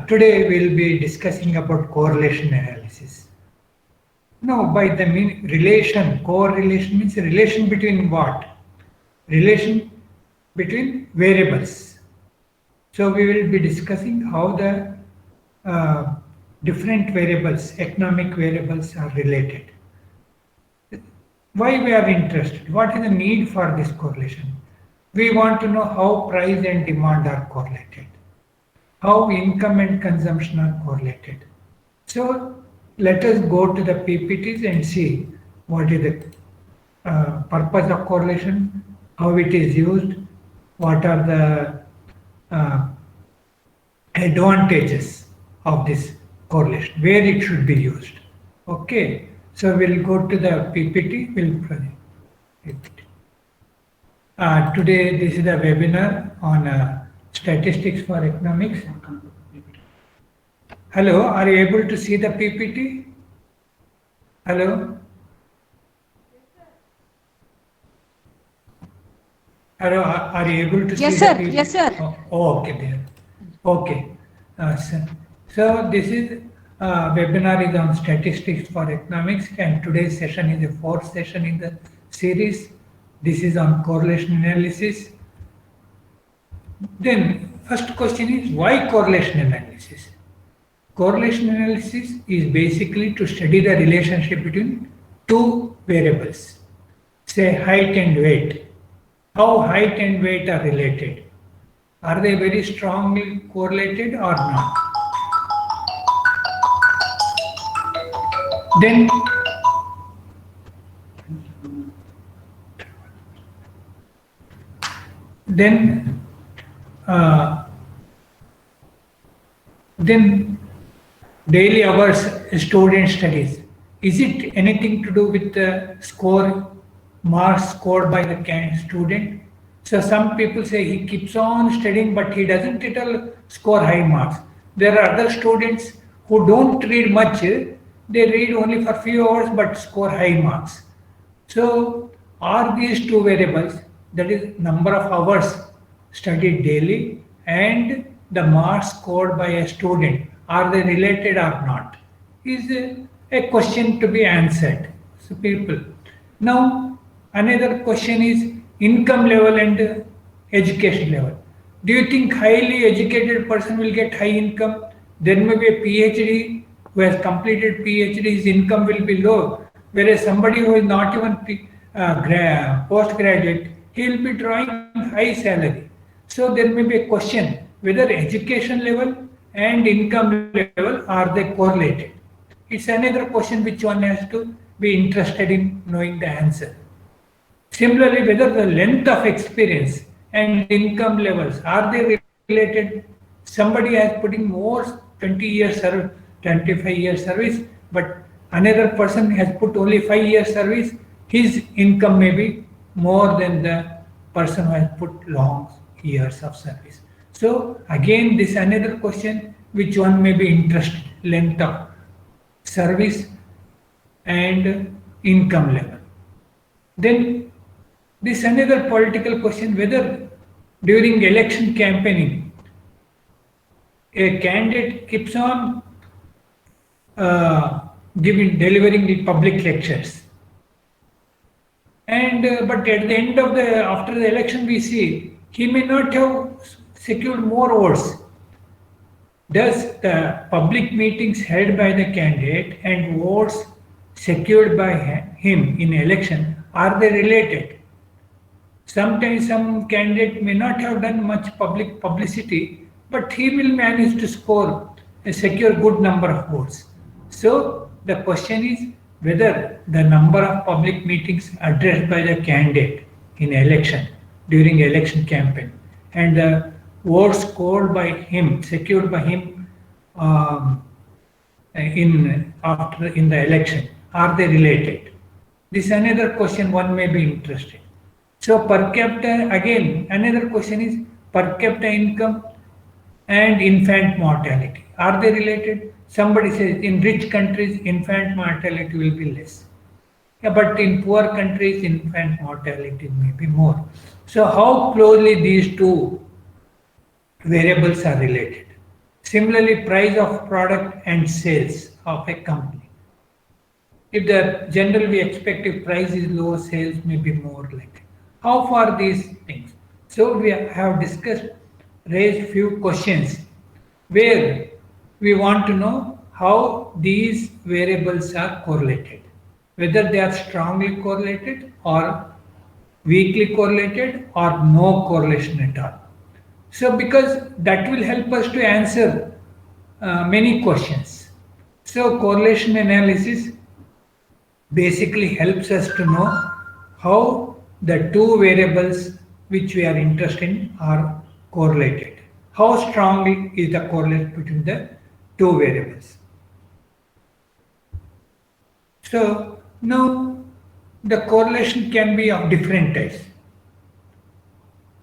Today we'll be discussing about correlation analysis. Now, by the relation, correlation means relation between what? Relation between variables. So we will be discussing how the uh, different variables, economic variables are related. Why we are interested? What is the need for this correlation? We want to know how price and demand are correlated, how income and consumption are correlated. So let us go to the PPTs and see what is the purpose of correlation, how it is used, what are the advantages of this correlation, where it should be used. Okay, so we'll go to the PPT. PPT. Today, this is a webinar on statistics for economics. Hello, are you able to see the PPT? Hello? Hello, are you able to Yes, see sir. the PPT? Yes, sir. Okay, there. Okay. So this is webinar is on statistics for economics, and today's session is the fourth session in the series. This is on correlation analysis. Then first question is, why correlation analysis? Correlation analysis is basically to study the relationship between two variables, say height and weight. How height and weight are related? Are they very strongly correlated or not? Then then uh, then daily hours student studies. Is it anything to do with the score, marks scored by the student? So some people say he keeps on studying, but he doesn't at all score high marks. There are other students who don't read much. They read only for few hours but score high marks. So are these two variables, that is number of hours studied daily and the marks scored by a student, are they related or not? Is a question to be answered. So people. Now another question is income level and education level. Do you think highly educated person will get high income? There may be a PhD who has completed PhD, his income will be low. Whereas somebody who is not even postgraduate, he will be drawing high salary. So there may be a question whether education level and income level are they correlated. It's another question which one has to be interested in knowing the answer. Similarly, whether the length of experience and income levels are they related? Somebody has putting more 20 years service, 25 years service, but another person has put only 5 years service. His income may be more than the person who has put long years of service. So again, this another question which one may be interested: length of service and income level. Then this another political question, whether during election campaigning a candidate keeps on delivering the public lectures, and but at the end of the after the election we see he may not have secured more votes. Thus, the public meetings held by the candidate and votes secured by him in election, are they related? Sometimes some candidate may not have done much public publicity, but he will manage to score a secure good number of votes. So the question is whether the number of public meetings addressed by the candidate in election during election campaign and the votes scored by him, secured by him in the election, are they related? This is another question one may be interested. So per capita, again, another question is per capita income and infant mortality. Are they related? Somebody says in rich countries, infant mortality will be less. Yeah, but in poor countries, infant mortality may be more. So how closely these two variables are related? Similarly, price of product and sales of a company. If the general we expect if price is low, sales may be more likely. How far these things? So we have discussed, raised few questions where we want to know how these variables are correlated, whether they are strongly correlated or weakly correlated or no correlation at all. So because that will help us to answer many questions. So correlation analysis basically helps us to know how the two variables which we are interested in are correlated. How strongly is the correlation between the two variables? So now the correlation can be of different types.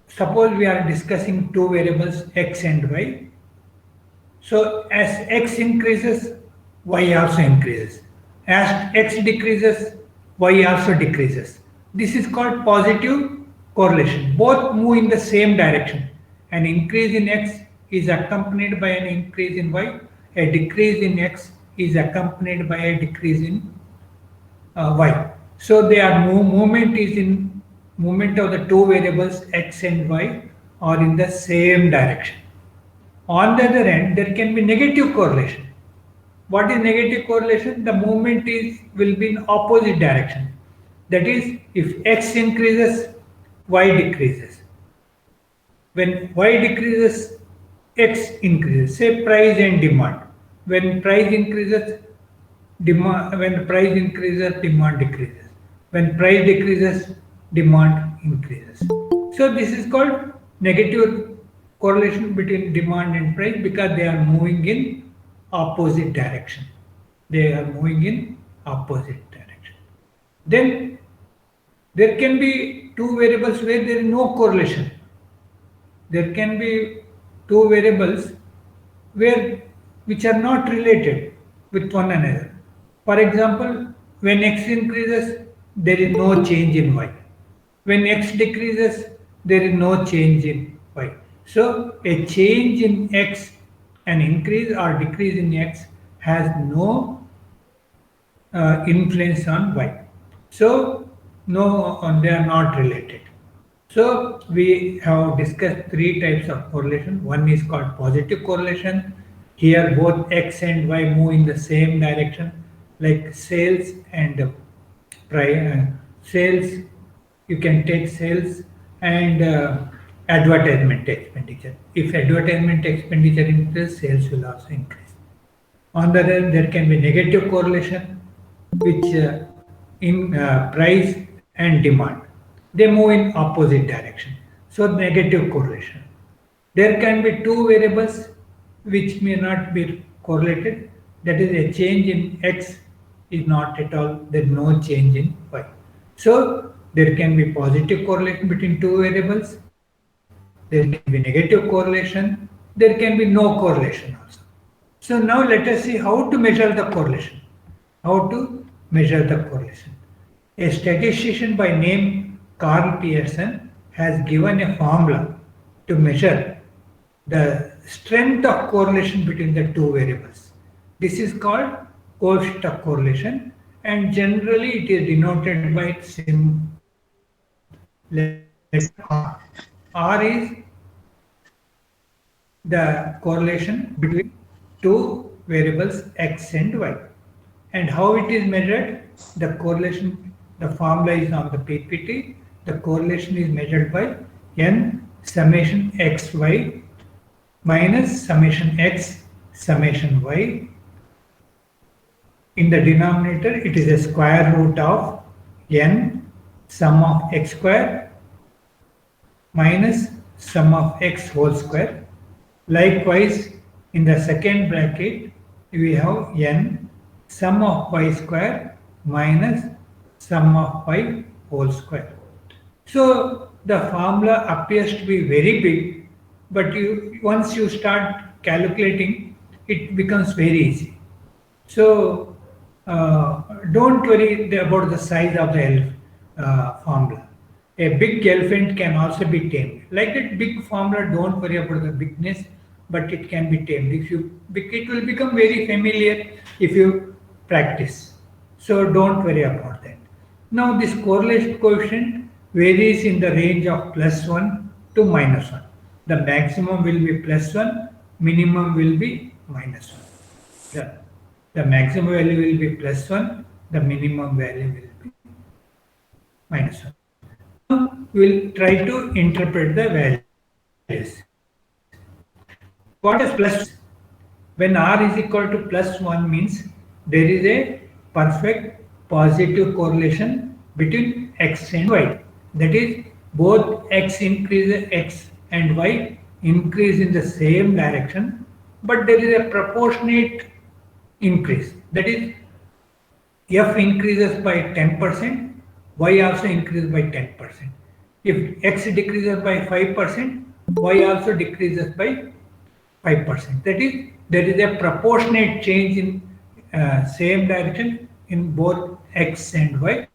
Suppose we are discussing two variables x and y. So as x increases, y also increases. As x decreases, y also decreases. This is called positive correlation. Both move in the same direction. An increase in x is accompanied by an increase in y. A decrease in x is accompanied by a decrease in y. So their movement is in movement of the two variables x and y are in the same direction. On the other hand, there can be negative correlation. What is negative correlation? The movement will be in opposite direction. That is, if x increases, y decreases. When y decreases, x increases. Say price and demand. When price increases, demand decreases. When price decreases, demand increases. So this is called negative correlation between demand and price because they are moving in opposite direction. They are moving in opposite direction. Then there can be two variables where there is no correlation. There can be two variables which are not related with one another. For example, when x increases, there is no change in y. When x decreases, there is no change in y. So a change in x, an increase or decrease in x has no influence on y. So no, they are not related. So we have discussed three types of correlation. One is called positive correlation. Here both x and y move in the same direction, like sales and sales. You can take sales and advertisement expenditure. If advertisement expenditure increases, sales will also increase. On the other hand, there can be negative correlation, which in price and demand. They move in opposite direction. So negative correlation. There can be two variables which may not be correlated. That is, a change in x is not at all, there is no change in y. So there can be positive correlation between two variables. There can be negative correlation. There can be no correlation also. So now let us see how to measure the correlation. How to measure the correlation. A statistician by name Carl Pearson has given a formula to measure the strength of correlation between the two variables. This is called coefficient of correlation, and generally it is denoted by letter R. R is the correlation between two variables x and y. And how it is measured? The correlation, the formula is on the PPT. The correlation is measured by n summation xy minus summation x summation y. In the denominator, it is a square root of n sum of x square minus sum of x whole square. Likewise, in the second bracket, we have n sum of y square minus sum of y whole square. So the formula appears to be very big, but once you start calculating, it becomes very easy. So don't worry about the size of the formula. A big elephant can also be tamed. Like that big formula, don't worry about the bigness. but it can be tamed. It will become very familiar if you practice. So don't worry about that. Now this correlation coefficient varies in the range of +1 to -1. The maximum will be +1, minimum will be -1. The maximum value will be +1, the minimum value will be -1. Now we'll try to interpret the values. What is plus? When r is equal to +1 means there is a perfect positive correlation between x and y. That is, both x and y increase in the same direction, but there is a proportionate increase. That is, f increases by 10%, y also increases by 10%. If x decreases by 5%, y also decreases by 5%. That is, there is a proportionate change in same direction in both x and y.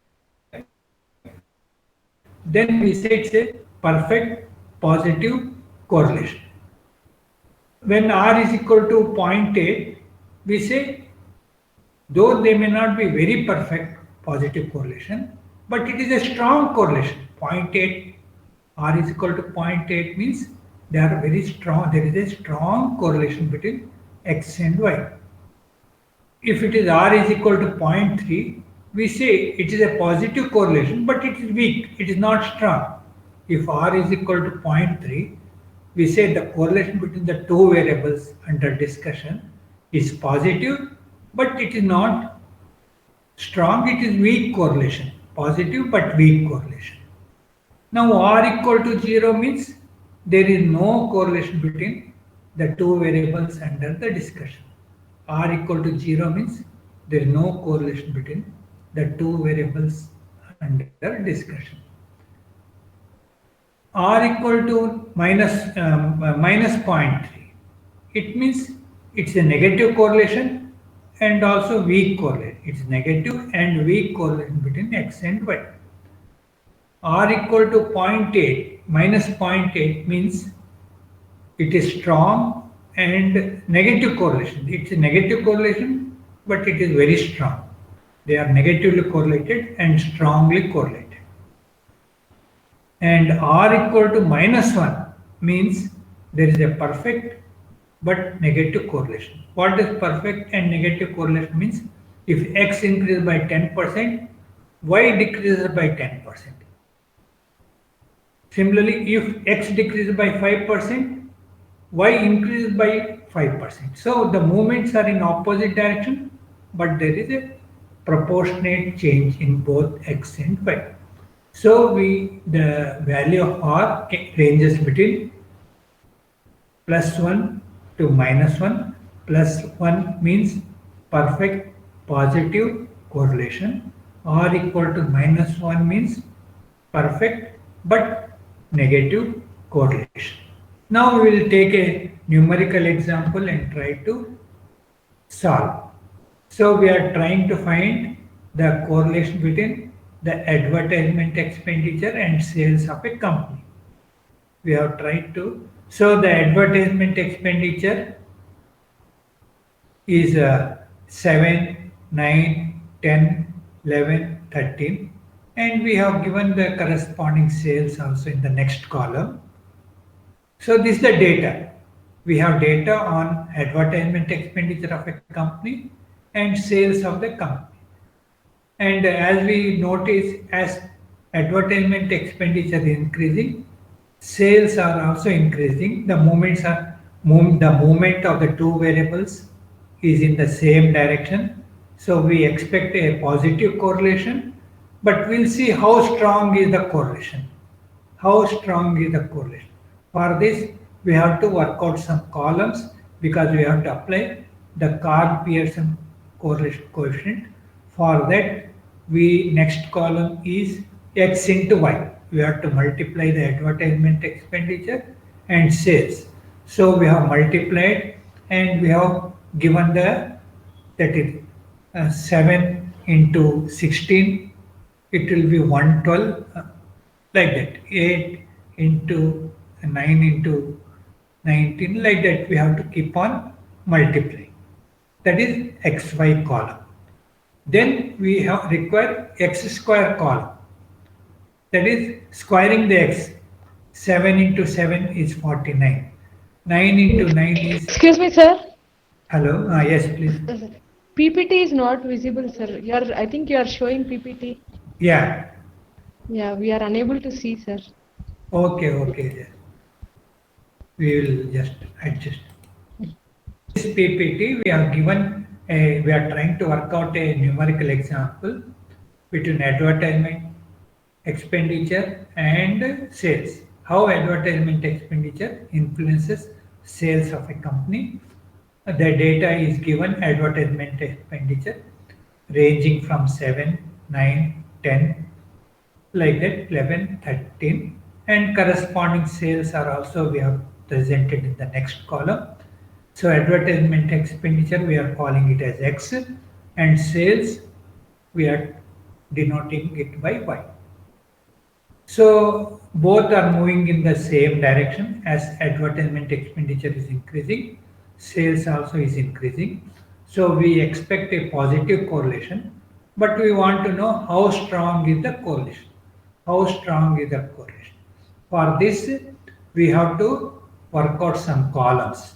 Then we say it's a perfect positive correlation. When r is equal to 0.8, we say, though they may not be very perfect positive correlation, but it is a strong correlation. 0.8, r is equal to 0.8 means they are very strong. There is a strong correlation between x and y. If it is r is equal to 0.3, we say it is a positive correlation, but it is weak. It is not strong. If r is equal to 0.3, we say the correlation between the two variables under discussion is positive, but it is not strong. It is weak correlation. Positive but weak correlation. Now r equal to 0 means there is no correlation between the two variables under the discussion. R equal to 0 means there is no correlation between the two variables under discussion. R equal to minus 0.3. It means it's a negative correlation and also weak correlation. It's negative and weak correlation between x and y. R equal to 0.8, minus 0.8 means it is strong and negative correlation. It's a negative correlation, but it is very strong. They are negatively correlated and strongly correlated. And r equal to -1 means there is a perfect but negative correlation. What does perfect and negative correlation means? If x increases by 10%, y decreases by 10%. Similarly, if x decreases by 5%, y increases by 5%. So the movements are in opposite direction, but there is a proportionate change in both x and y. So the value of r ranges between +1 to -1. +1 means perfect positive correlation. R equal to -1 means perfect but negative correlation. Now we will take a numerical example and try to solve. So we are trying to find the correlation between the advertisement expenditure and sales of a company. We have tried to. So the advertisement expenditure is 7, 9, 10, 11, 13. And we have given the corresponding sales also in the next column. So this is the data. We have data on advertisement expenditure of a company and sales of the company. And as we notice, as advertisement expenditure is increasing, sales are also increasing. The movement of the two variables is in the same direction. So we expect a positive correlation. But we'll see how strong is the correlation. How strong is the correlation? For this, we have to work out some columns because we have to apply the Karl-Pearson correlation coefficient. For that, next column is x into y. We have to multiply the advertisement expenditure and sales. So we have multiplied and we have given that is 7 into 16. It will be 112 like that. 8 into 9 into 19, like that we have to keep on multiplying. That is xy column. Then we have require x square column. That is squaring the x. 7 into 7 is 49. 9 into 9 is... Excuse me, sir. Hello? Yes, please. PPT is not visible, sir. I think you are showing PPT. Yeah. Yeah, we are unable to see, sir. Okay. We will just adjust. This PPT, we are given, we are trying to work out a numerical example between advertisement expenditure and sales. How advertisement expenditure influences sales of a company. The data is given advertisement expenditure ranging from 7, 9, 10, like that, 11, 13, and corresponding sales are also we have presented in the next column. So advertisement expenditure we are calling it as X, and sales we are denoting it by Y. So both are moving in the same direction. As advertisement expenditure is increasing, sales also is increasing. So we expect a positive correlation, but we want to know how strong is the correlation. How strong is the correlation? For this, we have to work out some columns.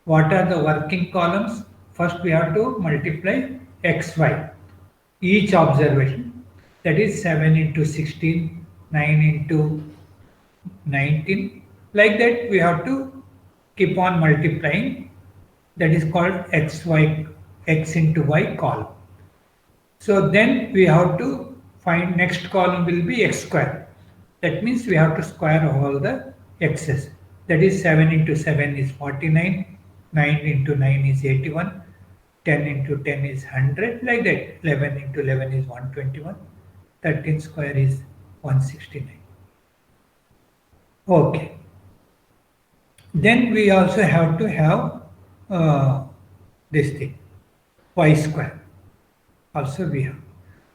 What are the working columns? First, we have to multiply xy, each observation, that is 7 into 16, 9 into 19. Like that, we have to keep on multiplying. That is called xy, x into y column. So then we have to find next column will be x square. That means we have to square all the x's. That is 7 into 7 is 49, 9 into 9 is 81, 10 into 10 is 100, like that. 11 into 11 is 121, 13 square is 169. Okay. Then we also have to have this thing, y square. Also we have.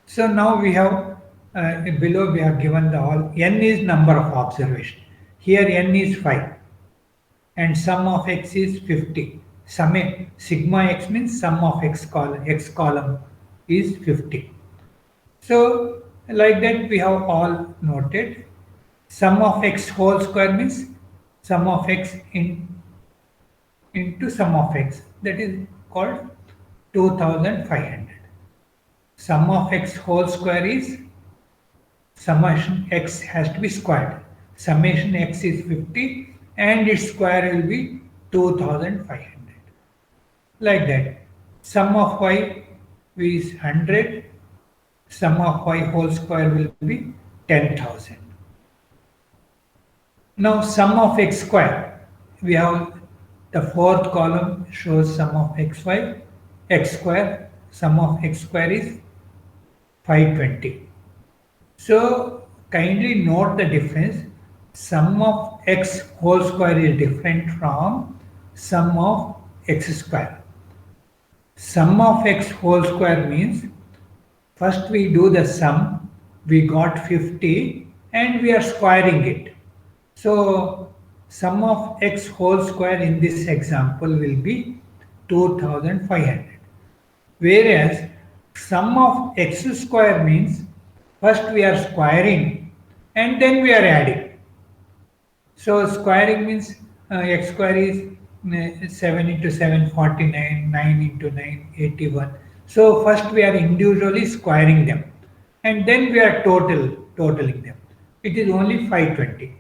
So now we have below we have given the all n is number of observation. Here n is 5 and sum of x is 50. Sigma x means sum of x column is 50. So like that we have all noted. Sum of x whole square means sum of x into sum of x, that is called 2500. Sum of x whole square is summation x has to be squared. Summation x is 50 and its square will be 2500. Like that. Sum of y is 100. Sum of y whole square will be 10,000. Now sum of x square. We have the fourth column shows sum of xy, x square. Sum of x square is 520. So kindly note the difference. Sum of x whole square is different from sum of x square. Sum of x whole square means first we do the sum, we got 50 and we are squaring it. So sum of x whole square in this example will be 2500. Whereas sum of x square means first we are squaring and then we are adding. So squaring means x square is 7 into 7, 49, 9 into 9, 81. So first we are individually squaring them and then we are totaling them. It is only 520.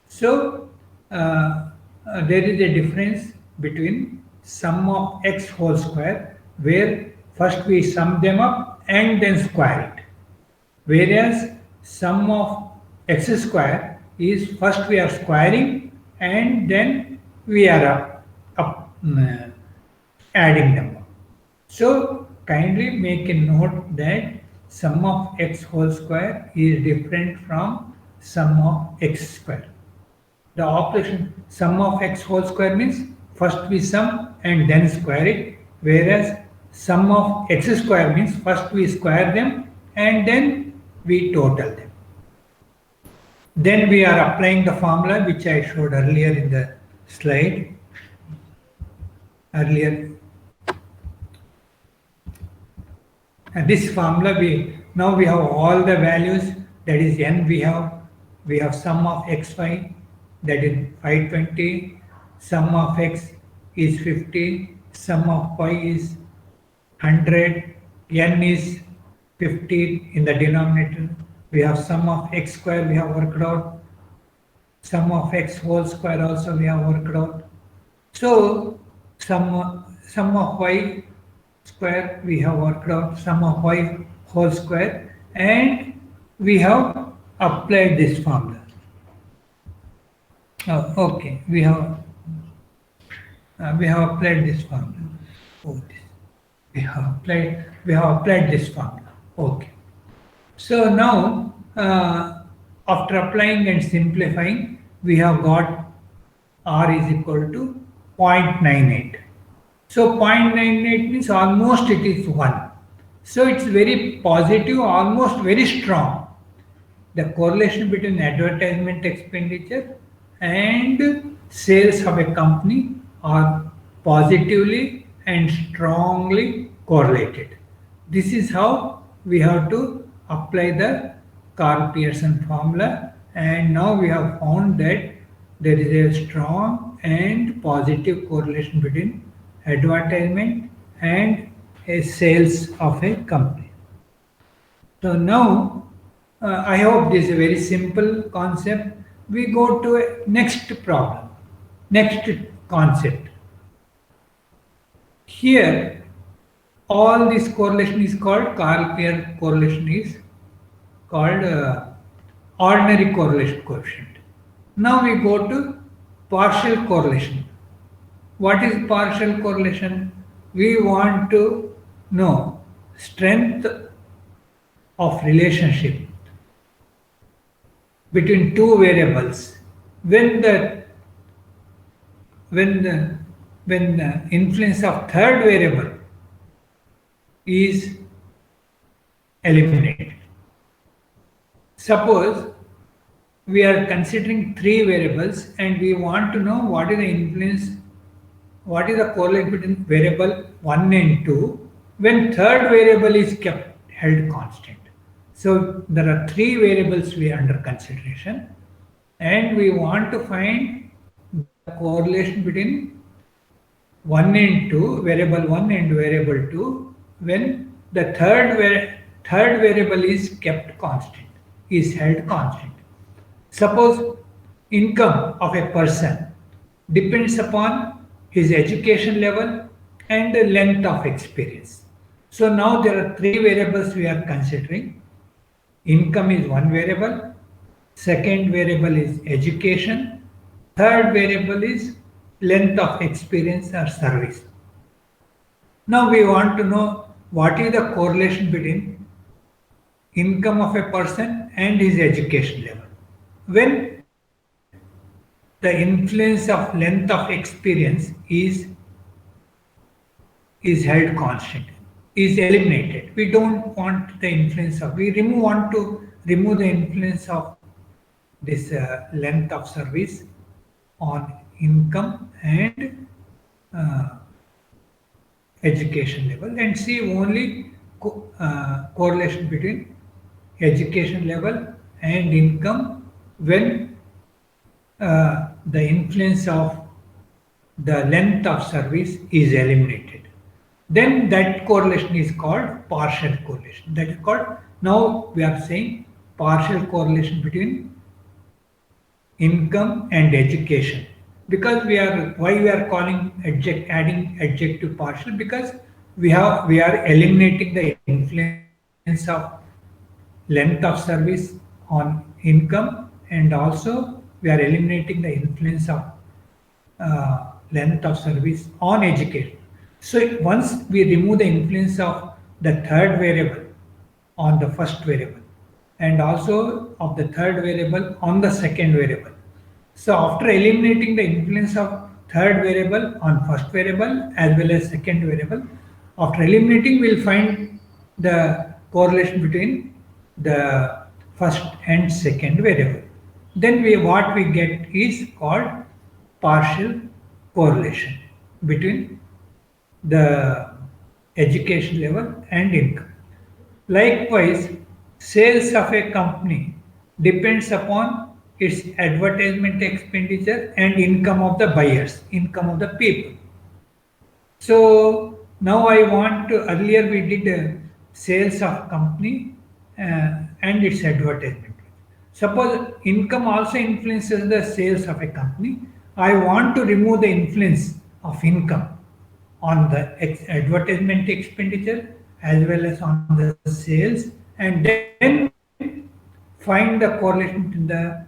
So there is a difference between sum of x whole square where first we sum them up and then square it. Whereas sum of x square is first we are squaring and then we are adding them up. So kindly make a note that sum of x whole square is different from sum of x square. The operation sum of x whole square means first we sum and then square it, whereas sum of x square means first we square them and then we total them. Then we are applying the formula which I showed earlier in the slide earlier. And this formula, now we have all the values, that is n we have sum of xy, that is 520, sum of x is 50, sum of y is 100, n is 15 in the denominator. We have sum of x square we have worked out, sum of x whole square also we have worked out. So sum of y square we have worked out, sum of y whole square, and we have applied this formula. Okay, we have applied this formula. We have applied this formula. Okay. So now, after applying and simplifying, we have got R is equal to 0.98. So 0.98 means almost it is 1. So it's very positive, almost very strong. The correlation between advertisement expenditure and sales of a company are positively and strongly correlated. This is how we have to apply the Karl-Pearson formula, and now we have found that there is a strong and positive correlation between advertisement and a sales of a company. So now I hope this is a very simple concept. We go to a next problem, next concept. Here, all this correlation is called Karl-Pearson correlation is called ordinary correlation coefficient. Now we go to partial correlation. What is partial correlation? We want to know strength of relationship between two variables when the influence of third variable is eliminated. Suppose we are considering three variables and we want to know what is the influence, what is the correlation between variable 1 and 2 when third variable is kept held constant. So there are three variables we are under consideration, and we want to find the correlation between 1 and 2, variable 1 and variable 2, when the third variable is kept constant, is held constant. Suppose income of a person depends upon his education level and the length of experience. So now there are three variables we are considering. Income is one variable, second variable is education, third variable is length of experience or service. Now we want to know what is the correlation between income of a person and his education level. When the influence of length of experience is held constant, is eliminated. We don't want the influence of, want to remove the influence of this length of service on income and education level, and see only correlation between education level and income when the influence of the length of service is eliminated. Then that correlation is called partial correlation. That is called, now we are saying partial correlation between income and education. Because why we are calling adding adjective partial? Because we are eliminating the influence of length of service on income, and also we are eliminating the influence of length of service on education. So once we remove the influence of the third variable on the first variable, and also of the third variable on the second variable. So after eliminating the influence of third variable on first variable as well as second variable, after eliminating we will find the correlation between the first and second variable. Then what we get is called partial correlation between the education level and income. Likewise, sales of a company depends upon its advertisement expenditure and income of the buyers, income of the people. So now I want to, earlier we did sales of company and its advertisement. Suppose income also influences the sales of a company. I want to remove the influence of income on the advertisement expenditure as well as on the sales, and then find the correlation between the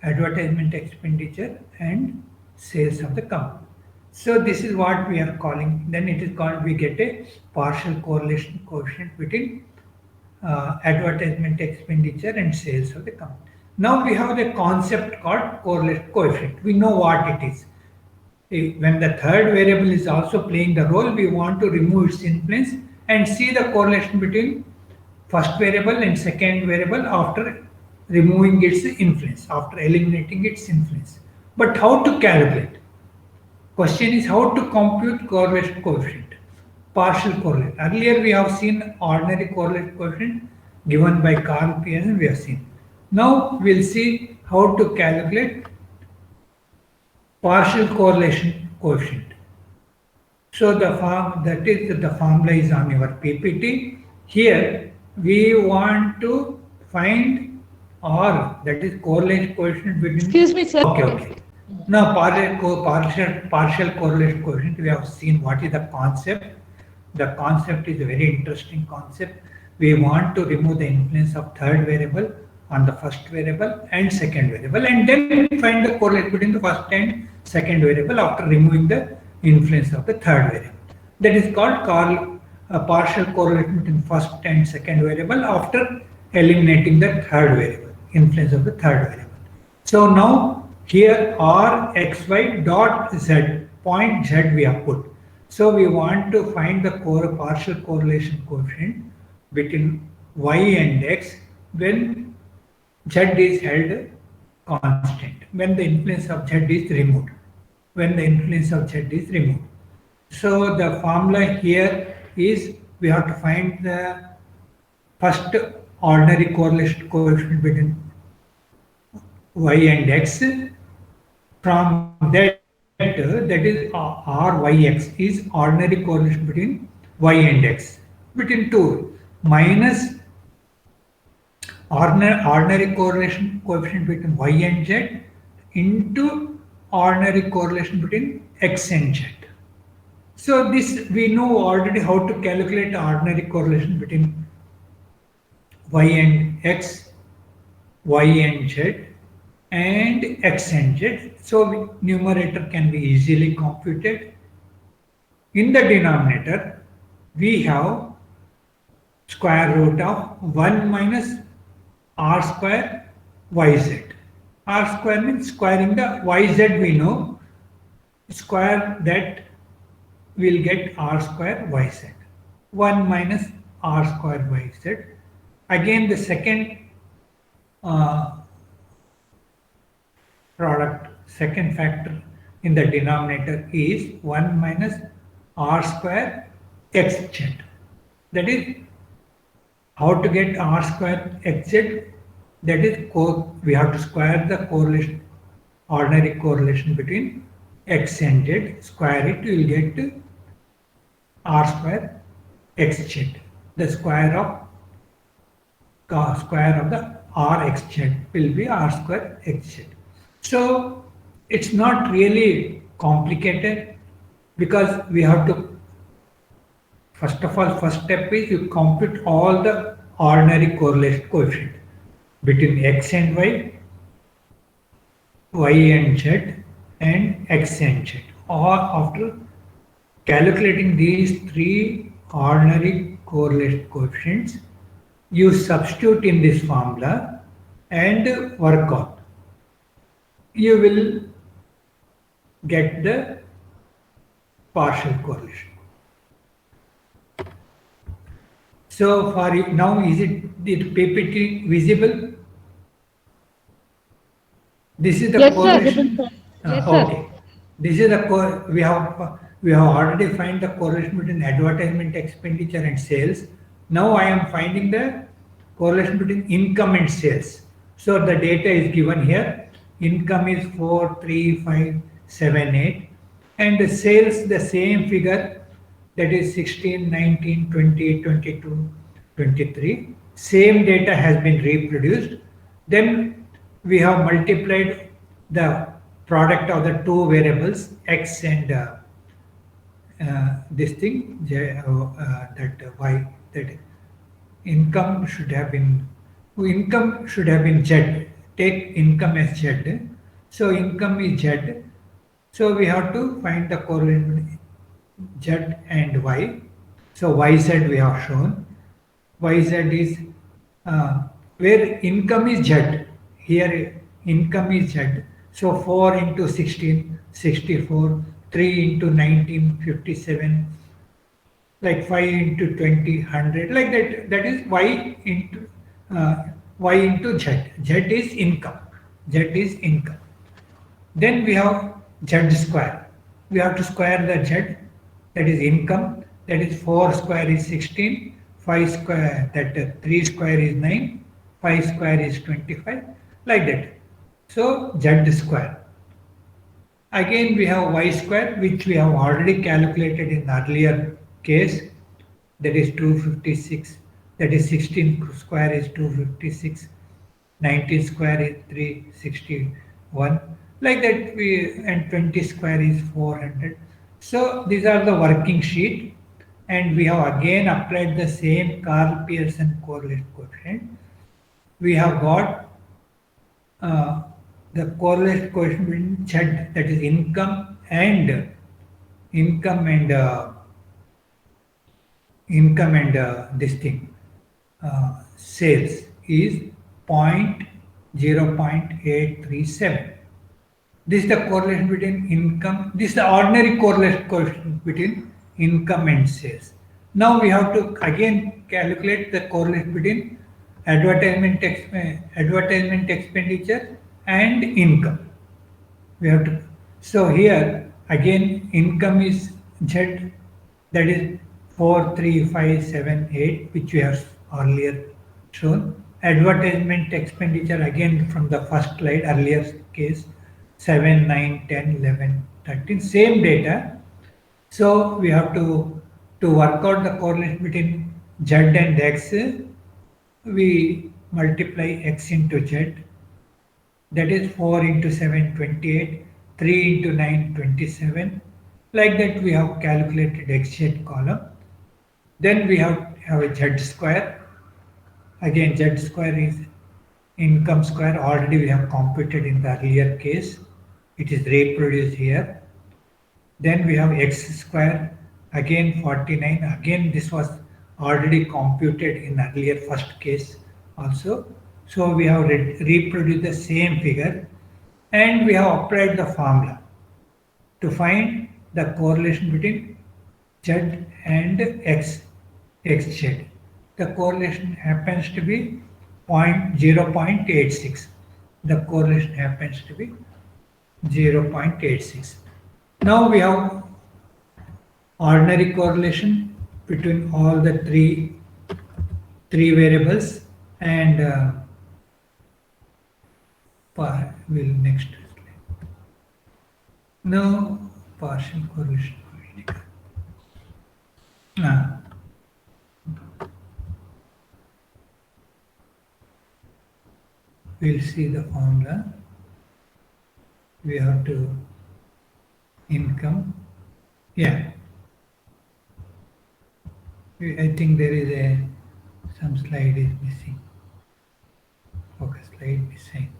advertisement expenditure and sales of the company. So this is what we are calling, then it is called, we get a partial correlation coefficient between advertisement expenditure and sales of the company. Now we have the concept called correlation coefficient. We know what it is. When the third variable is also playing the role, we want to remove its influence and see the correlation between first variable and second variable after removing its influence, after eliminating its influence. But how to calculate? Question is how to compute correlation coefficient, partial correlation. Earlier we have seen ordinary correlation coefficient given by Karl Pearson, we have seen. Now we'll see how to calculate partial correlation coefficient. So the formula is on your PPT. Here we want to find R, that is correlation coefficient between. Excuse me, sir. Okay. Now partial correlation coefficient, we have seen what is the concept. The concept is a very interesting concept. We want to remove the influence of third variable on the first variable and second variable, and then find the correlation between the first and second variable after removing the influence of the third variable. That is called partial correlation between first and second variable after eliminating the third variable, influence of the third variable. So now here R xy dot z, point z we have put. So we want to find the partial correlation coefficient between y and x when z is held constant, when the influence of z is removed, when the influence of z is removed. So the formula here is we have to find the first ordinary correlation coefficient between y and x. From that is Ryx is ordinary correlation between y and x, between two, minus ordinary correlation coefficient between y and z into ordinary correlation between x and z. So this we know already how to calculate ordinary correlation between y and x, y and z, and x and z. So numerator can be easily computed. In the denominator, we have square root of 1 minus r square yz. R square means squaring the yz we know, square that we'll get r square yz. 1 minus r square yz. Again the second product, second factor in the denominator is 1 minus r square xz. That is how to get r square xz. That is we have to square the correlation, ordinary correlation between x and z. Square it, you will get r square xz. The square of the r xz will be r square xz. So it's not really complicated because we have to, first of all, first step is you compute all the ordinary correlation coefficient between x and y and z, and x and z. Or after calculating these three ordinary correlation coefficients, you substitute in this formula and work out. You will get the partial correlation. So for now, is the PPT visible? This is the Yes, correlation. sir. Yes, sir. Okay. This is we have already find the correlation between advertisement expenditure and sales. Now I am finding the correlation between income and sales. So the data is given here. Income is 43578 and the sales the same figure, that is 16, 19, 20, 22, 23. Same data has been reproduced. Then we have multiplied the product of the two variables x and this thing that y, that income should have been z. Take income as z. So income is z. So we have to find the correlation between z and y. So yz we have shown. Yz is where income is z. Here income is z. So 4 into 16, 64, 3 into 19, 57, like 5 into 20, 100, like that. That is y into z. Z is income. Z is income. Then we have z square. We have to square the z, that is income. That is 4 square is 16, 5 square, that 3 square is 9, 5 square is 25, like that. So z square. Again we have y square, which we have already calculated in earlier case, that is 256, that is 16 square is 256, 19 square is 361, like that and 20 square is 400. So these are the working sheet, and we have again applied the same Karl Pearson correlation coefficient. We have got the correlation coefficient between z, that is income and this thing sales is 0.0837. This is the correlation between income. This is the ordinary correlation coefficient between income and sales. Now we have to again calculate the correlation between advertisement expenditure and income. We have to. So here again income is z, that is 43578, which we have earlier shown. Advertisement expenditure again from the first slide, earlier case, 7, 9, 10, 11, 13, same data. So we have to work out the correlation between z and x. We multiply x into z, that is 4 into 7, 28, 3 into 9, 27. Like that we have calculated xz column. Then we have a z square. Again z square is income square, already we have computed in the earlier case. It is reproduced here. Then we have x square, again 49. Again this was already computed in earlier first case also. So we have reproduced the same figure, and we have applied the formula to find the correlation between z and xz. The correlation happens to be 0.86. The correlation happens to be 0.86. Now we have ordinary correlation between all the three variables, and will next slide. Now partial correlation. We'll see the formula. We have to income. Yeah. I think there is some slide is missing. Focus slide missing.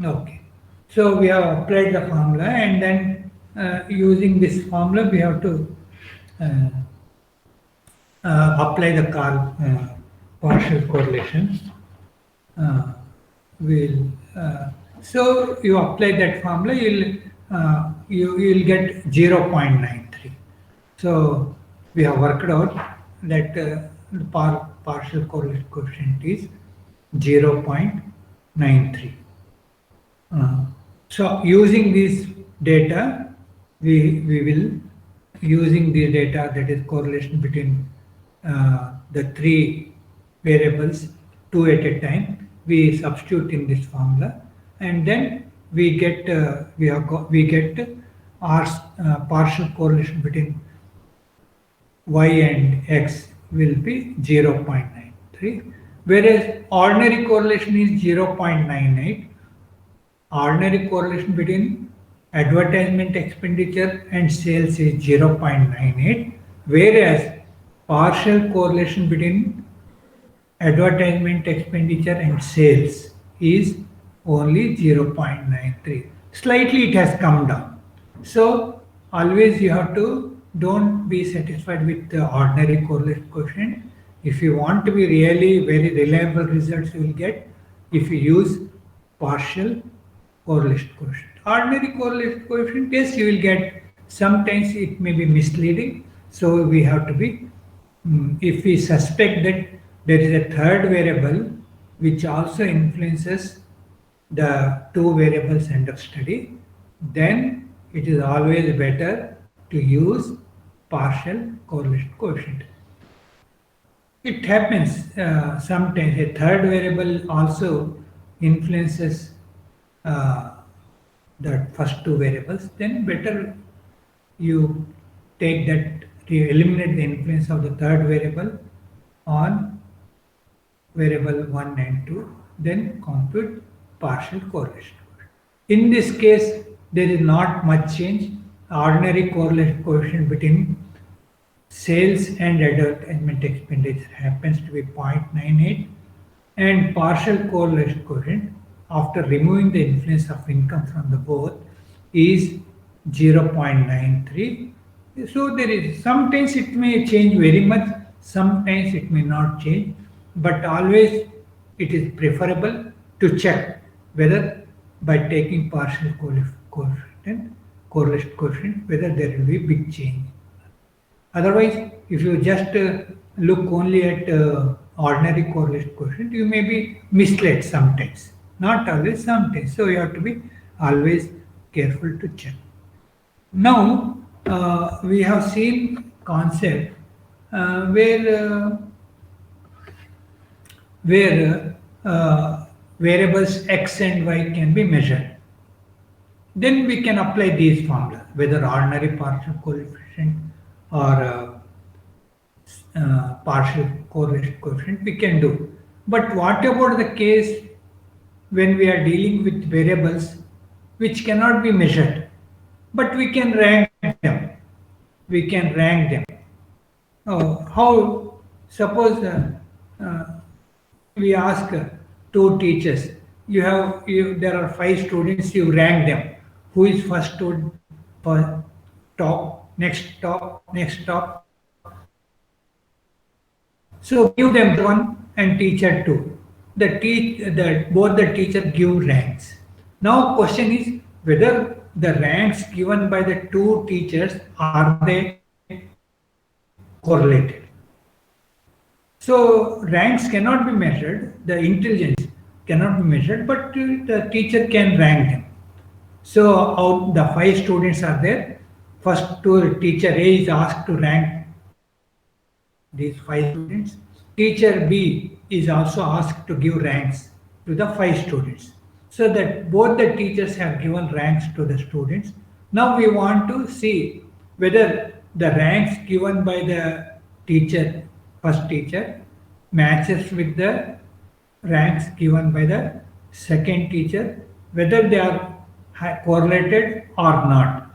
Okay. So we have applied the formula, and then using this formula we have to apply the partial correlation. So you apply that formula, you'll get 0.93. So we have worked out that partial correlation coefficient is 0.93. So using this data, we will using the data, that is correlation between the three variables, two at a time, we substitute in this formula, and then we get our partial correlation between y and x will be 0.93, whereas ordinary correlation is 0.98. Ordinary correlation between advertisement expenditure and sales is 0.98, whereas partial correlation between advertisement expenditure and sales is only 0.93. Slightly it has come down. So always you have to, don't be satisfied with the ordinary correlation coefficient. If you want to be really very reliable results, you will get if you use partial correlation coefficient. Ordinary correlation coefficient, yes, you will get, sometimes it may be misleading. So we have to be, if we suspect that there is a third variable which also influences the two variables end of study, then it is always better to use partial correlation coefficient. It happens sometimes a third variable also influences the first two variables, then better you take that, you eliminate the influence of the third variable on variable 1 and 2, then compute partial correlation. In this case, there is not much change. Ordinary correlation coefficient between sales and advertisement expenditure happens to be 0.98, and partial correlation coefficient after removing the influence of income from the both is 0.93. So there is, sometimes it may change very much, sometimes it may not change, but always it is preferable to check whether by taking partial correlation coefficient, whether there will be big change. Otherwise, if you just look only at ordinary correlation coefficient, you may be misled sometimes. Not always, sometimes. So you have to be always careful to check. Now, we have seen concept where variables x and y can be measured. Then we can apply these formulas, whether ordinary partial coefficient or partial correlation coefficient, we can do. But what about the case when we are dealing with variables which cannot be measured, but we can rank them? We can rank them. How? Suppose we ask two teachers. There are 5 students. You rank them. Who is first student? Top, next top, next top. So give them 1 and teacher 2. Both the teacher give ranks. Now question is whether the ranks given by the 2 teachers, are they correlated? So ranks cannot be measured, the intelligence cannot be measured, but the teacher can rank them. So the 5 students are there. First teacher A is asked to rank these 5 students. Teacher B is also asked to give ranks to the 5 students. So that both the teachers have given ranks to the students. Now we want to see whether the ranks given by the teacher, first teacher, matches with the ranks given by the second teacher, whether they are correlated or not.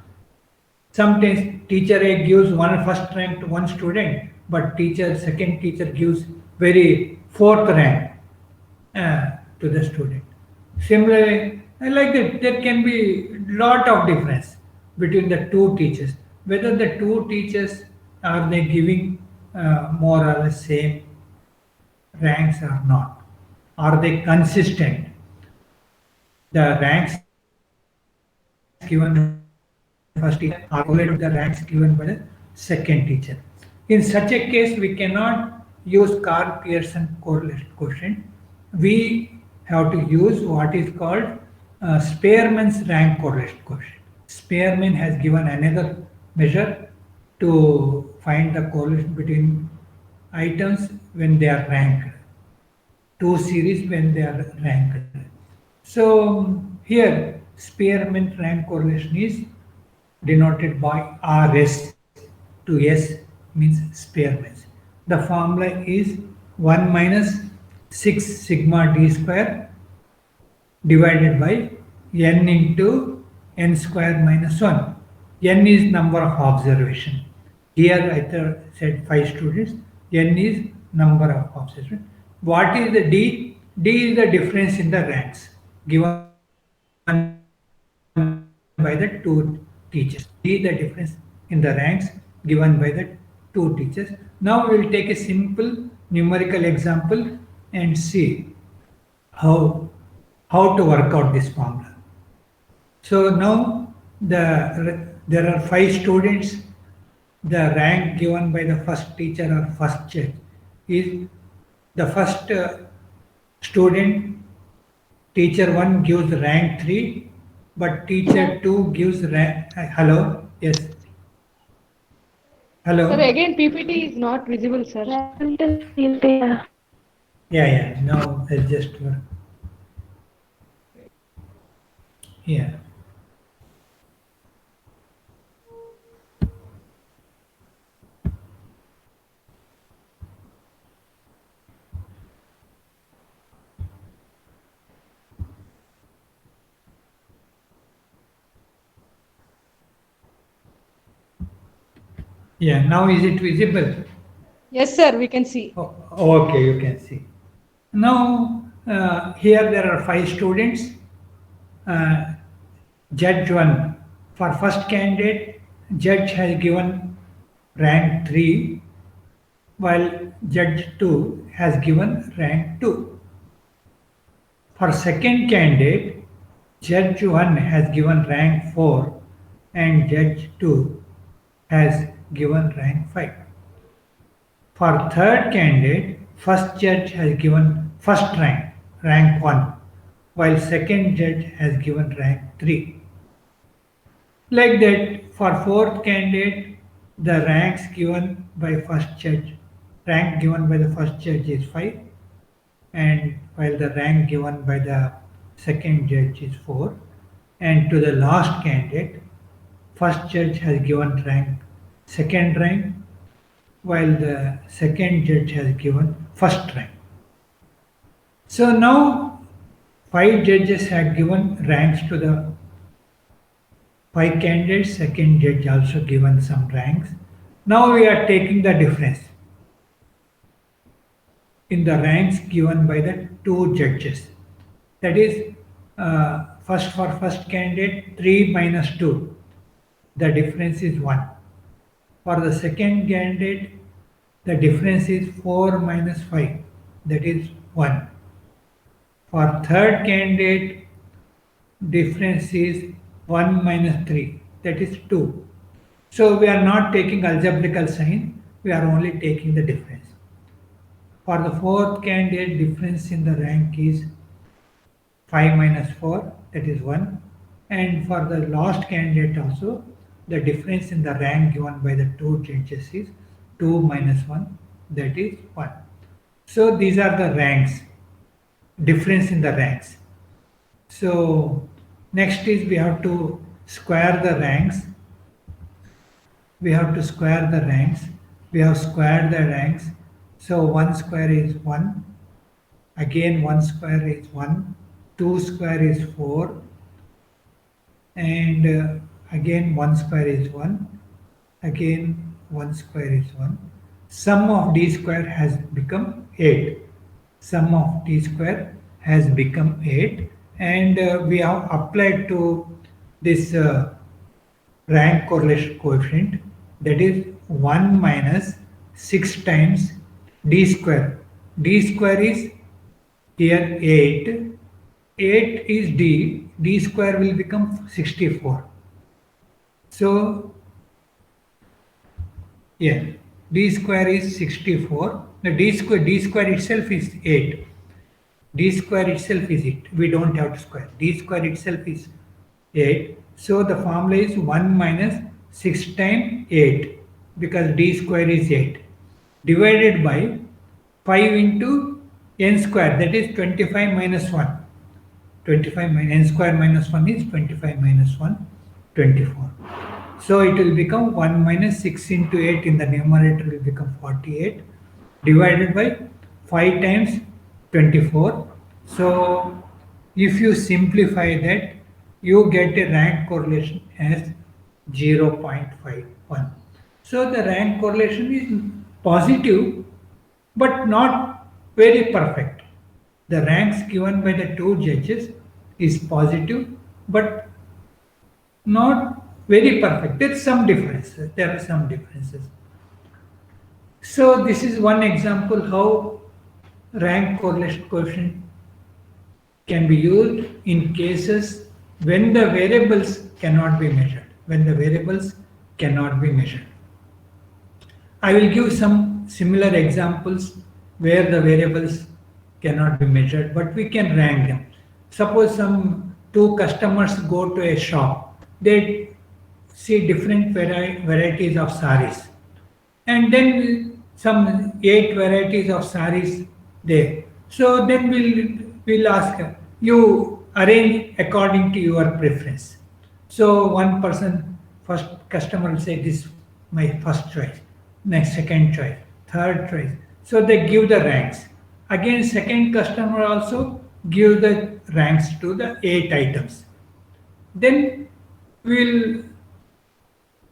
Sometimes teacher A gives first rank to one student, but second teacher gives very 4th rank to the student. Similarly, like that, there can be lot of difference between the 2 teachers. Whether the 2 teachers, are they giving more or less same ranks or not? Are they consistent? The ranks given by the first teacher are correlated with the ranks given by the second teacher. In such a case, we cannot use Karl Pearson correlation quotient, we have to use what is called Spearman's rank correlation quotient. Spearman has given another measure to find the correlation between items when they are ranked, two series when they are ranked. So here Spearman rank correlation is denoted by RS to S means Spearman's. The formula is 1 minus 6 sigma d square divided by n into n square minus 1. N is number of observation. Here I said 5 students. N is number of observation. What is the D? D is the difference in the ranks given by the two teachers. D the difference in the ranks given by the two teachers. Now we will take a simple numerical example and see how to work out this formula. So now there are 5 students. The rank given by the first teacher or first judge is the first student. Teacher 1 gives rank 3, but teacher 2 gives rank. Hello? Yes. Hello? Sir, again PPT is not visible, sir. Yeah. Now I'll just work. Yeah. Yeah, now is it visible? Yes, sir, we can see. Oh, okay, you can see. Now, here there are 5 students. Judge 1, for first candidate, judge has given rank 3, while judge 2 has given rank 2. For second candidate, judge 1 has given rank 4 and judge 2 has given rank 5. For third candidate, first judge has given first rank 1, while second judge has given rank 3. Like that, for fourth candidate, the rank given by the first judge is 5, and while the rank given by the second judge is 4. And to the last candidate, first judge has given second rank, while the second judge has given first rank. So now 5 judges have given ranks to the 5 candidates, second judge also given some ranks. Now we are taking the difference in the ranks given by the 2 judges. That is, for first candidate, 3 minus 2, the difference is 1. For the second candidate, the difference is 4 minus 5, that is 1. For third candidate, difference is 1 minus 3, that is 2. So we are not taking algebraical sign, we are only taking the difference. For the fourth candidate, difference in the rank is 5 minus 4, that is 1. And for the last candidate also, the difference in the rank given by the 2 judges is 2 minus 1, that is 1. So these are the ranks, difference in the ranks. So next is we have to square the ranks. We have squared the ranks. So 1 square is 1. Again 1 square is 1. 2 square is 4. And again 1 square is 1. Again 1 square is 1. Sum of d square has become 8. Sum of d square has become 8. And we have applied to this rank correlation coefficient, that is 1 minus 6 times d square. D square is here 8. 8 is d. D square will become 64. So, yeah, d square is 64. The d square itself is 8. D square itself is it. We don't have to square. D square itself is 8. So the formula is 1 minus 6 times 8 because d square is 8 divided by 5 into n square, that is 25 minus 1. 25 minus n square minus 1 is 25 minus 1, 24. So it will become 1 minus 6 into 8 in the numerator will become 48 divided by 5 times 24. So if you simplify that, you get a rank correlation as 0.51. So the rank correlation is positive but not very perfect. The ranks given by the two judges is positive but not very perfect. There are some differences. So this is one example how rank correlation coefficient can be used in cases when the variables cannot be measured. I will give some similar examples where the variables cannot be measured, but we can rank them. Suppose some two customers go to a shop, they see different varieties of saris, and then some 8 varieties of saris there. So then we'll ask you arrange according to your preference. So one person, first customer will say this my first choice, next second choice, third choice. So they give the ranks. Again, second customer also give the ranks to the 8 items. Then we'll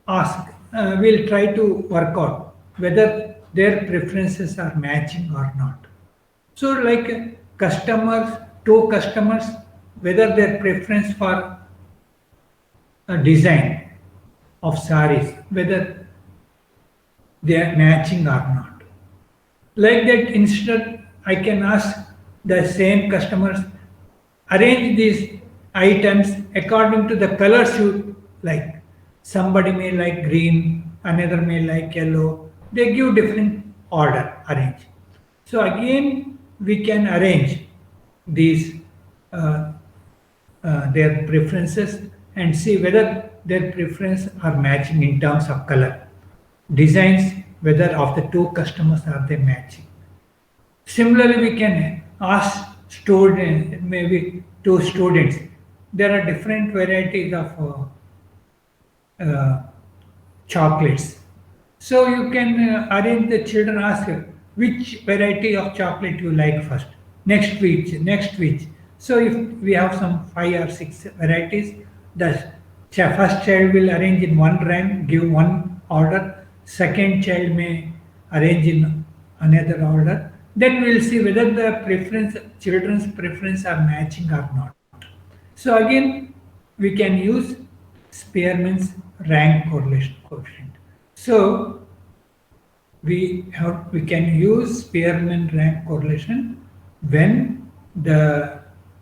we'll try to work out whether their preferences are matching or not. So like two customers, whether their preference for a design of saris, whether they are matching or not. Like that, instead I can ask the same customers, arrange these items according to the colors you like. Somebody may like green, another may like yellow. They give different order, arrange. So again, we can arrange these their preferences and see whether their preferences are matching in terms of color. Designs, whether of the two customers are they matching. Similarly, we can ask students, maybe two students. There are different varieties of chocolates. So you can arrange the children, ask which variety of chocolate you like first, next which. So if we have some 5 or 6 varieties, the first child will arrange in one rank, give one order, second child may arrange in another order. Then we will see whether the children's preference are matching or not. So again, we can use Spearman's rank correlation coefficient. So we can use Spearman rank correlation when the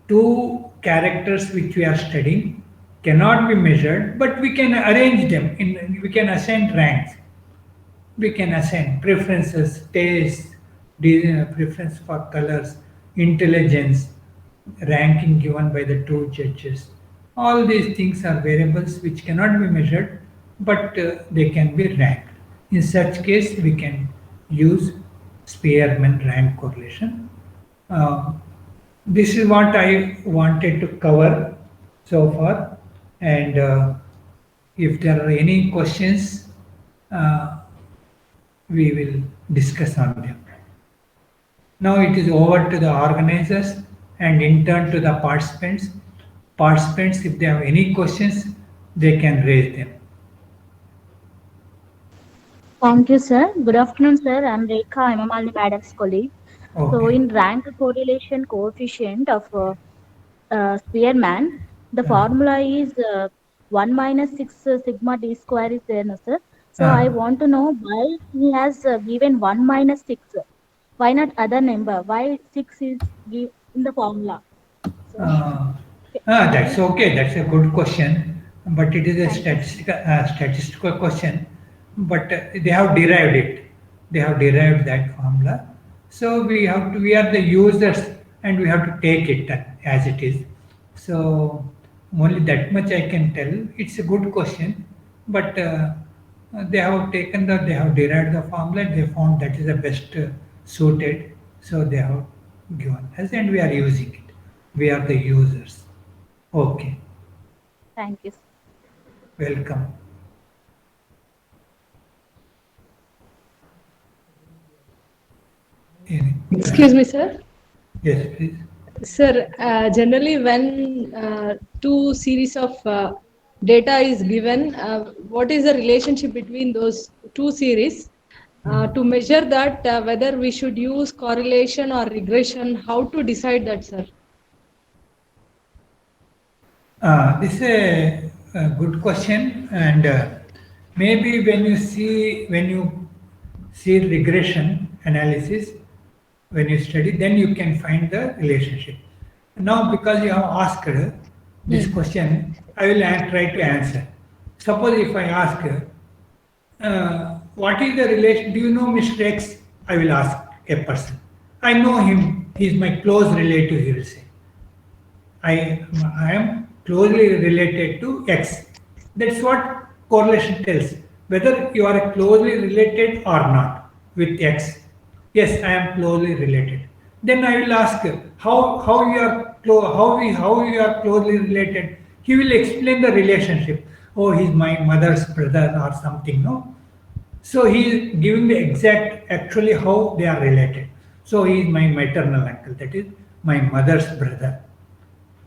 two characters which we are studying cannot be measured, but we can arrange them we can assign ranks. We can assign preferences, taste, preference for colors, intelligence, ranking given by the two judges. All these things are variables which cannot be measured, but they can be ranked. In such case, we can use Spearman rank correlation. This is what I wanted to cover so far, and if there are any questions, we will discuss on them. Now it is over to the organizers and in turn to the participants. Participants, if they have any questions, they can raise them. Thank you, sir. Good afternoon, sir. I'm Rekha. I'm Amalni Madam's colleague. Okay. So, in rank correlation coefficient of Spearman, the formula is 1 minus 6 sigma d square is there, no, sir? So, I want to know why he has given 1 minus 6. Why not other number? Why 6 is in the formula? That's okay. That's a good question, but it is a statistical question. But they have derived it. They have derived that formula. So we are the users and we have to take it as it is. So only that much I can tell. It's a good question, but they have they have derived the formula. They found that is the best suited. So they have given us, and we are using it. We are the users. Okay, Thank you. welcome. Any- Excuse me, sir. Yes, please. Sir, generally when two series of data is given, what is the relationship between those two series? To measure that, whether we should use correlation or regression, how to decide that, sir? This is a good question, and maybe when you see regression analysis, when you study, then you can find the relationship. Now, because you have asked this question, I will try to answer. Suppose if I ask, what is the relation? Do you know Mr. X? I will ask a person. I know him. He is my close relative. He will say. I am closely related to X. That's what correlation tells. Whether you are closely related or not with X. Yes, I am closely related. Then I will ask how you are how you are closely related. He will explain the relationship. Oh, he's my mother's brother or something. No, so he is giving the exact actually how they are related. So he is my maternal uncle. That is my mother's brother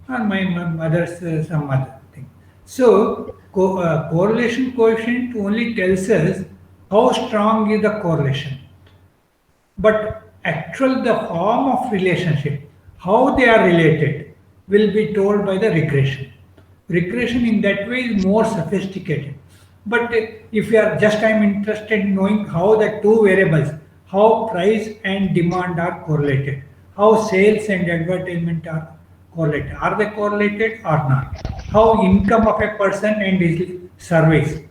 or my mother's some other thing. So correlation coefficient only tells us how strong is the correlation, but actual the form of relationship, how they are related, will be told by the regression. Regression in that way is more sophisticated. But if you are just I'm interested in knowing how the two variables, how price and demand are correlated, how sales and advertisement are correlated. Are they correlated or not? How income of a person and his service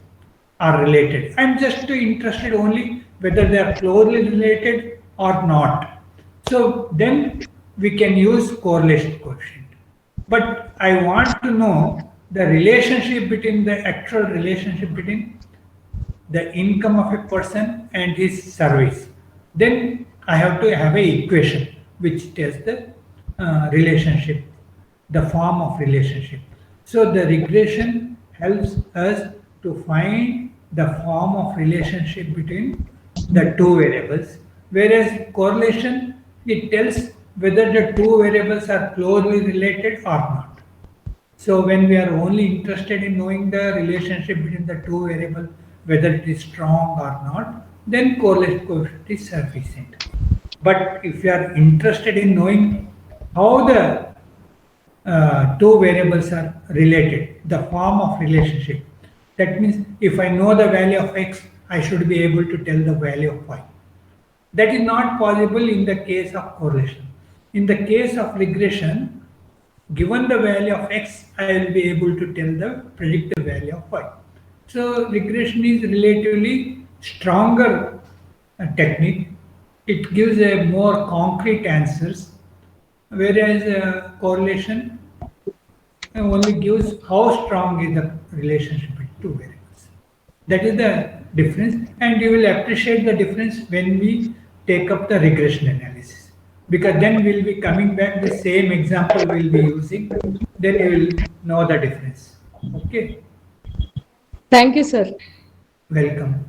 are related. I'm just interested only whether they are closely related or not. So then we can use correlation coefficient. But I want to know the relationship between the actual relationship between the income of a person and his service. Then I have to have a equation which tells the relationship, the form of relationship. So the regression helps us to find the form of relationship between the two variables, whereas correlation it tells whether the two variables are closely related or not. So when we are only interested in knowing the relationship between the two variables, whether it is strong or not, then correlation coefficient is sufficient. But if you are interested in knowing how the two variables are related, the form of relationship, that means if I know the value of x, I should be able to tell the value of y. That is not possible in the case of correlation. In the case of regression, given the value of x, I will be able to tell the predicted value of y. So regression is relatively stronger technique. It gives a more concrete answers, whereas correlation only gives how strong is the relationship between two variables. That is the difference, and you will appreciate the difference when we take up the regression analysis. Because then we'll be coming back the same example we'll be using, then you will know the difference. Okay, Thank you, sir. welcome.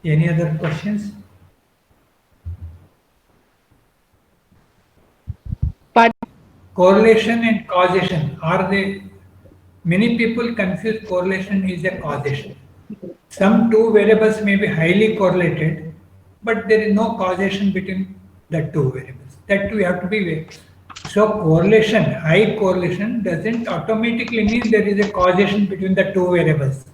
Any other questions? Part Correlation and causation, are they? Many people confuse correlation is a causation. Some two variables may be highly correlated, but there is no causation between the two variables. That we have to be aware. So correlation, high correlation doesn't automatically mean there is a causation between the two variables.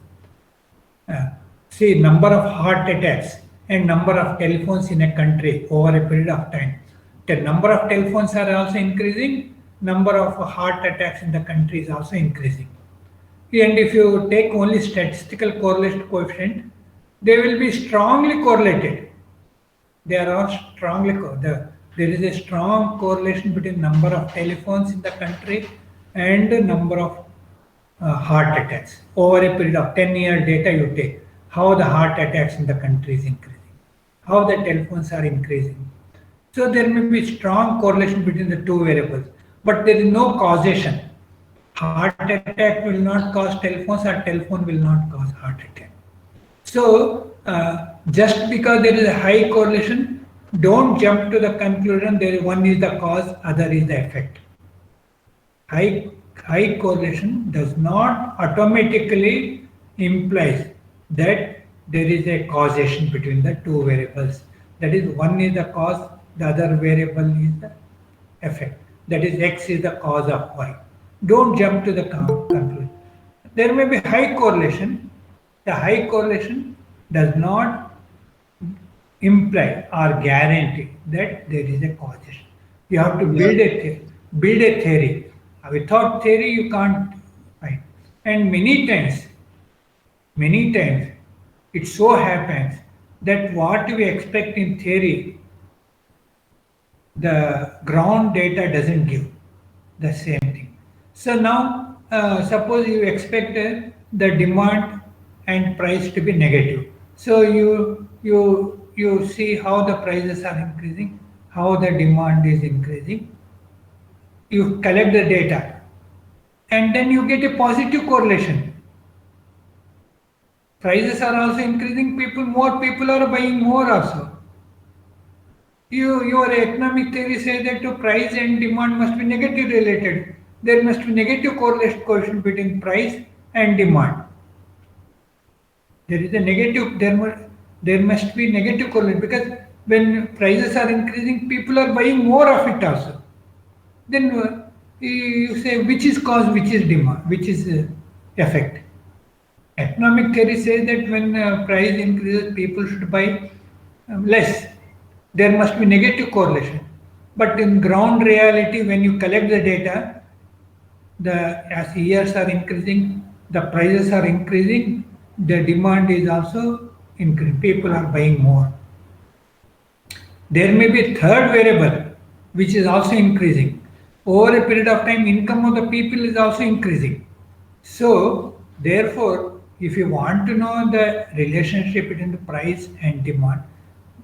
See, number of heart attacks and number of telephones in a country over a period of time. The number of telephones are also increasing, number of heart attacks in the country is also increasing. And if you take only statistical correlation coefficient, they will be strongly correlated. They are all strongly there is a strong correlation between number of telephones in the country and the number of heart attacks. Over a period of 10-year data you take, how the heart attacks in the country is increasing, how the telephones are increasing. So there may be strong correlation between the two variables, but there is no causation. Heart attack will not cause telephones, or telephone will not cause heart attack. So, just because there is a high correlation, don't jump to the conclusion there one is the cause, other is the effect. High correlation does not automatically implies that there is a causation between the two variables. That is, one is the cause, the other variable is the effect. That is, X is the cause of Y. Don't jump to the conclusion. There may be high correlation. The high correlation does not imply or guarantee that there is a causation. You have to build a theory. Without theory, you can't find. And many times, it so happens that what we expect in theory, the ground data doesn't give the same thing. So now, suppose you expect the demand and price to be negative. So you see how the prices are increasing, how the demand is increasing. You collect the data, and then you get a positive correlation. Prices are also increasing. More people are buying more also. Your economic theory says that the price and demand must be negatively related. There must be negative correlation between price and demand. There is a negative. There must be negative correlation, because when prices are increasing, people are buying more of it also. Then you say which is cause, which is demand, which is effect. Economic theory says that when price increases, people should buy less. There must be negative correlation. But in ground reality, when you collect the data, as years are increasing, the prices are increasing, the demand is also increasing. People are buying more. There may be a third variable which is also increasing. Over a period of time, income of the people is also increasing. So, therefore, if you want to know the relationship between the price and demand,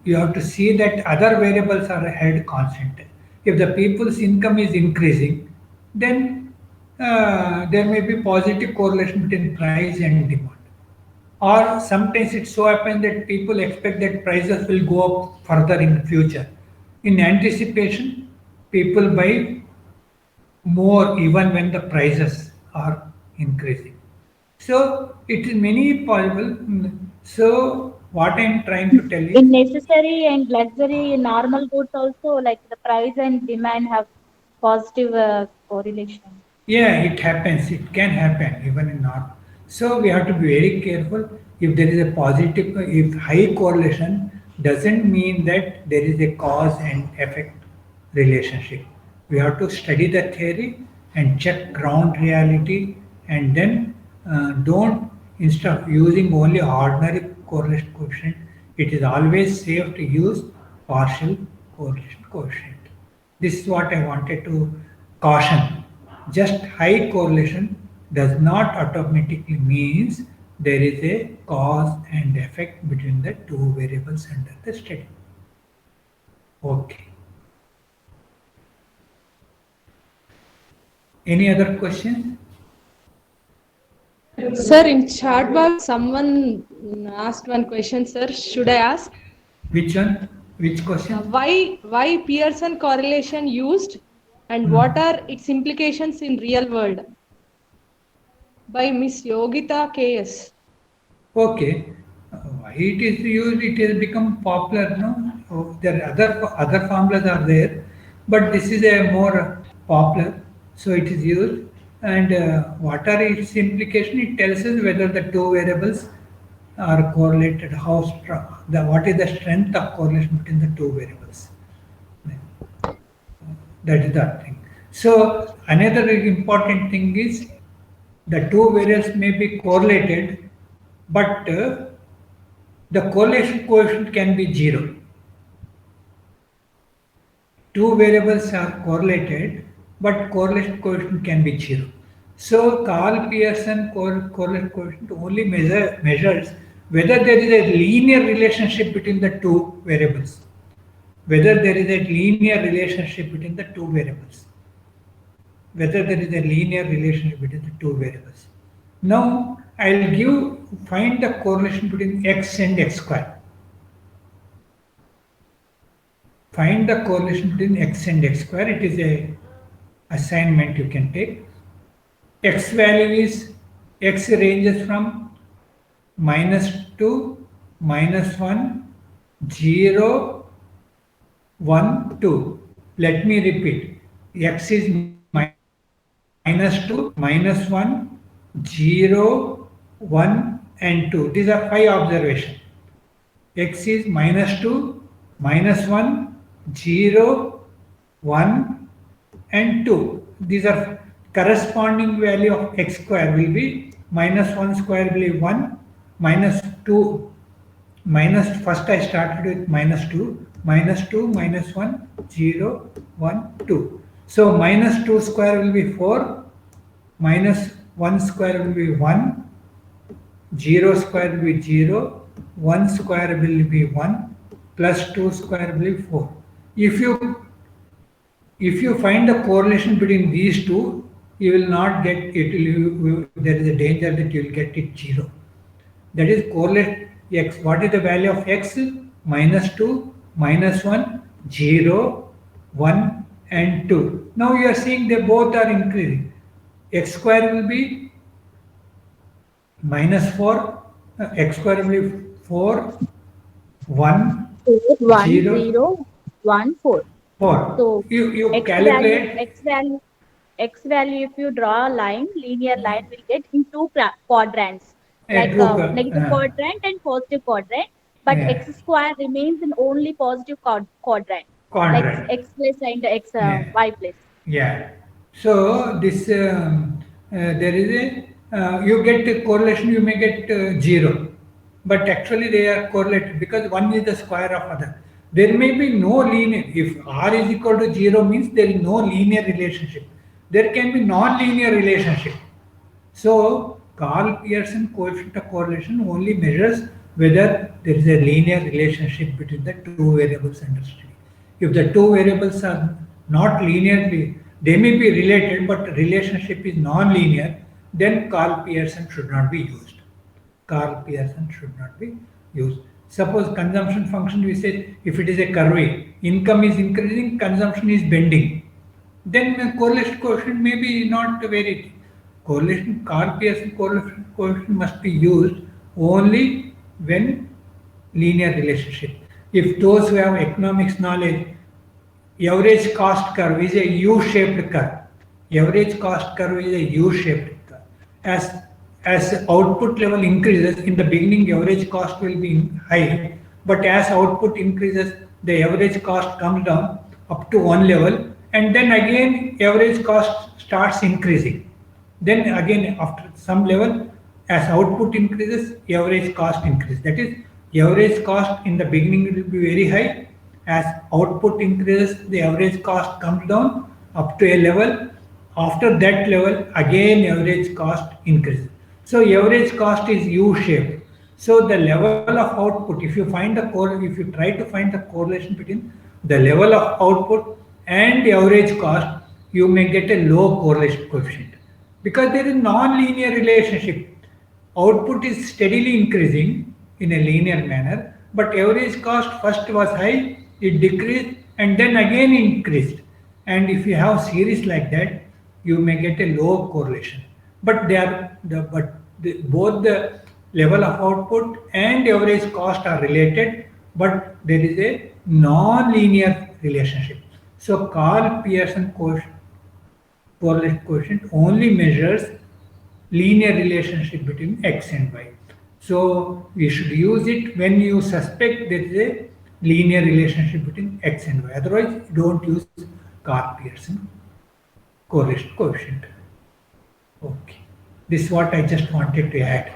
you have to see that other variables are held constant. If the people's income is increasing, then there may be positive correlation between price and demand. Or sometimes it so happens that people expect that prices will go up further in the future. In anticipation, people buy more even when the prices are increasing. So it is many possible. So what I am trying to tell In is, necessary and luxury normal goods also, like the price and demand have positive correlation. yeah, it happens. It can happen even in not. So we have to be very careful. If there is a positive, if high correlation doesn't mean that there is a cause and effect relationship. We have to study the theory and check ground reality, and then don't, instead of using only ordinary correlation coefficient, it is always safe to use partial correlation coefficient. This is what I wanted to caution. Just high correlation does not automatically means there is a cause and effect between the two variables under the study. Okay. Any other question? Sir, in chat box, someone asked one question, sir. Should I ask? Which one? Which question? Why Pearson correlation used, and what are its implications in real world? By Miss Yogita KS. Okay. Why it is used? It has become popular. No, there are other formulas are there, but this is a more popular. So it is used. And what are its implications? It tells us whether the two variables are correlated. How strong? What is the strength of correlation between the two variables? That is the thing. So another important thing is the two variables may be correlated, but the correlation coefficient can be 0. Two variables are correlated, but correlation coefficient can be 0. So Karl Pearson correlation coefficient only measures whether there is a linear relationship between the two variables. Whether there is a linear relationship between the two variables. Whether there is a linear relationship between the two variables. Now I'll find the correlation between x and x square. Find the correlation between x and x square. It is a assignment you can take. X value is, x ranges from -2, -1, 0, 1, 2. Let me repeat. X is -2, -1, 0, 1 and 2. These are 5 observations. X is -2, -1, 0, 1 and 2. These are corresponding value of x square will be -1 square will be 1, -2, first I started with -2, -2, -1, 0, 1, 2. So -2 square will be 4, -1 square will be 1, 0 square will be 0, 1 square will be 1, plus 2 square will be 4. If you find the correlation between these two, you will not get it. There is a danger that you will get it 0. That is correlate x. What is the value of x? -2, -1, 0, 1 and 2. Now you are seeing they both are increasing. X square will be -4. X square will be 4, 1, 1, 0, 0, 1, 4. 4. So You x calculate value, if you draw a line, linear line, will get in two quadrants, like negative quadrant and positive quadrant. But Yeah. x square remains in only positive quadrant, like x plus and x y plus. Yeah. So this there is a you get a correlation. You may get 0, but actually they are correlated because one is the square of other. There may be no linear. If r is equal to 0 means there is no linear relationship. There can be non-linear relationship. So Karl Pearson coefficient of correlation only measures whether there is a linear relationship between the two variables under study. If the two variables are not linearly, they may be related, but relationship is non-linear, then Karl Pearson should not be used. Karl Pearson should not be used. Suppose consumption function, we say if it is a curve, income is increasing, consumption is bending, then correlation coefficient may be not very. Karl Pearson correlation coefficient must be used only when linear relationship. If those who have economics knowledge, average cost curve is a U-shaped curve. Average cost curve is a U-shaped curve. As output level increases, in the beginning average cost will be high, but as output increases, the average cost comes down up to one level, and then again average cost starts increasing. Then again after some level, as output increases, average cost increases. That is, average cost in the beginning will be very high. As output increases, the average cost comes down up to a level. After that level, again average cost increases. So average cost is U-shaped. So the level of output, if you try to find the correlation between the level of output and the average cost, you may get a low correlation coefficient because there is non-linear relationship. Output is steadily increasing in a linear manner, but average cost first was high, it decreased, and then again increased. And if you have series like that, you may get a low correlation. But both the level of output and average cost are related, but there is a non-linear relationship. So Karl Pearson correlation coefficient only measures linear relationship between x and y. So we should use it when you suspect there is a linear relationship between x and y. Otherwise, don't use Karl Pearson correlation coefficient. Okay. This is what I just wanted to add.